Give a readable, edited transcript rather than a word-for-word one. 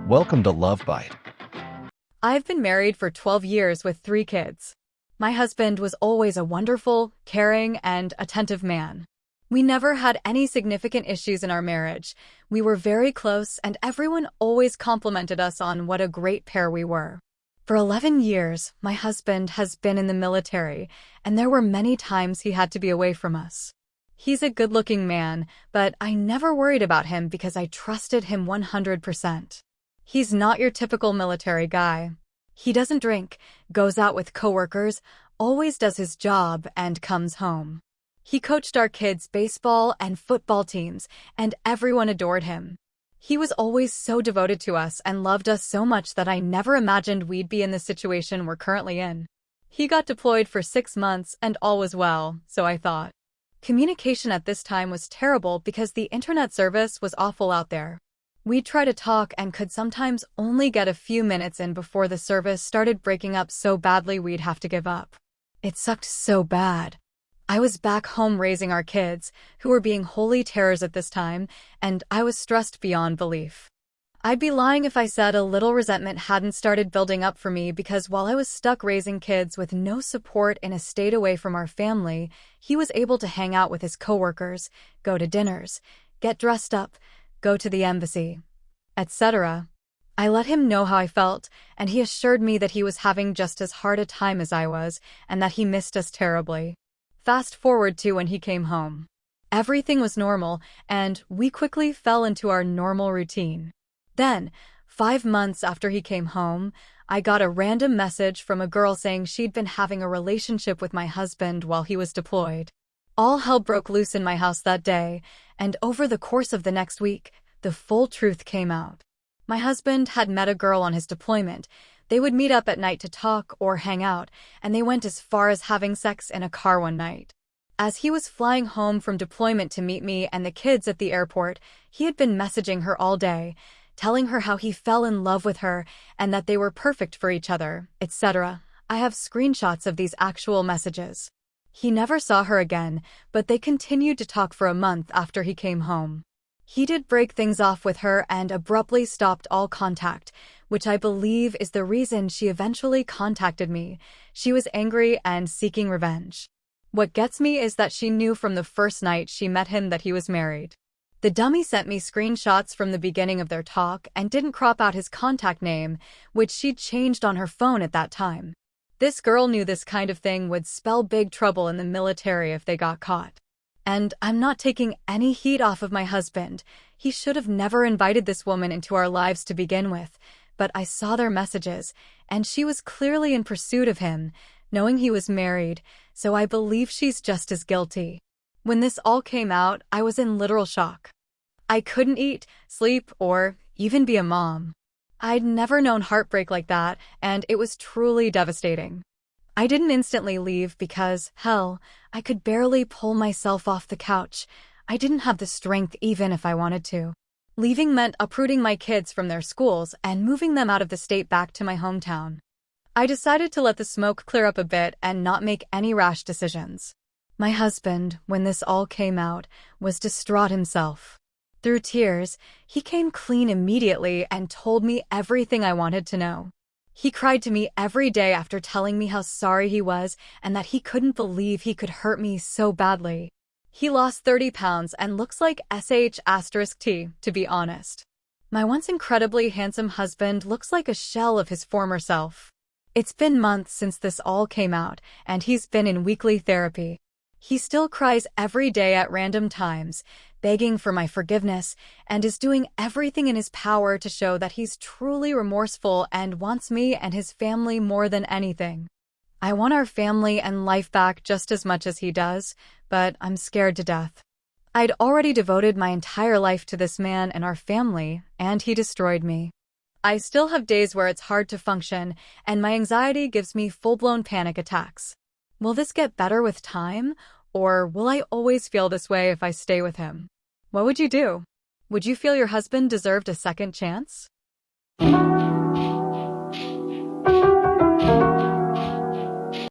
Welcome to Love Byte. I've been married for 12 years with 3 kids. My husband was always a wonderful, caring, and attentive man. We never had any significant issues in our marriage. We were very close, and everyone always complimented us on what a great pair we were. For 11 years, my husband has been in the military, and there were many times he had to be away from us. He's a good-looking man, but I never worried about him because I trusted him 100%. He's not your typical military guy. He doesn't drink, goes out with coworkers, always does his job, and comes home. He coached our kids' baseball and football teams, and everyone adored him. He was always so devoted to us and loved us so much that I never imagined we'd be in the situation we're currently in. He got deployed for 6 months and all was well, so I thought. Communication at this time was terrible because the internet service was awful out there. We'd try to talk and could sometimes only get a few minutes in before the service started breaking up so badly we'd have to give up. It sucked so bad. I was back home raising our kids, who were being holy terrors at this time, and I was stressed beyond belief. I'd be lying if I said a little resentment hadn't started building up for me because while I was stuck raising kids with no support in a state away from our family, he was able to hang out with his coworkers, go to dinners, get dressed up, go to the embassy, etc. I let him know how I felt, and he assured me that he was having just as hard a time as I was, and that he missed us terribly. Fast forward to when he came home. Everything was normal, and we quickly fell into our normal routine. Then, 5 months after he came home, I got a random message from a girl saying she'd been having a relationship with my husband while he was deployed. All hell broke loose in my house that day, and over the course of the next week, the full truth came out. My husband had met a girl on his deployment. They would meet up at night to talk or hang out, and they went as far as having sex in a car one night. As he was flying home from deployment to meet me and the kids at the airport, he had been messaging her all day, telling her how he fell in love with her and that they were perfect for each other, etc. I have screenshots of these actual messages. He never saw her again, but they continued to talk for a month after he came home. He did break things off with her and abruptly stopped all contact, which I believe is the reason she eventually contacted me. She was angry and seeking revenge. What gets me is that she knew from the first night she met him that he was married. The dummy sent me screenshots from the beginning of their talk and didn't crop out his contact name, which she'd changed on her phone at that time. This girl knew this kind of thing would spell big trouble in the military if they got caught. And I'm not taking any heat off of my husband. He should have never invited this woman into our lives to begin with, but I saw their messages, and she was clearly in pursuit of him, knowing he was married, so I believe she's just as guilty. When this all came out, I was in literal shock. I couldn't eat, sleep, or even be a mom. I'd never known heartbreak like that, and it was truly devastating. I didn't instantly leave because, hell, I could barely pull myself off the couch. I didn't have the strength even if I wanted to. Leaving meant uprooting my kids from their schools and moving them out of the state back to my hometown. I decided to let the smoke clear up a bit and not make any rash decisions. My husband, when this all came out, was distraught himself. Through tears, he came clean immediately and told me everything I wanted to know. He cried to me every day after telling me how sorry he was and that he couldn't believe he could hurt me so badly. He lost 30 pounds and looks like sh*T, to be honest. My once incredibly handsome husband looks like a shell of his former self. It's been months since this all came out, and he's been in weekly therapy. He still cries every day at random times, begging for my forgiveness, and is doing everything in his power to show that he's truly remorseful and wants me and his family more than anything. I want our family and life back just as much as he does, but I'm scared to death. I'd already devoted my entire life to this man and our family, and he destroyed me. I still have days where it's hard to function, and my anxiety gives me full-blown panic attacks. Will this get better with time, or will I always feel this way if I stay with him? What would you do? Would you feel your husband deserved a second chance?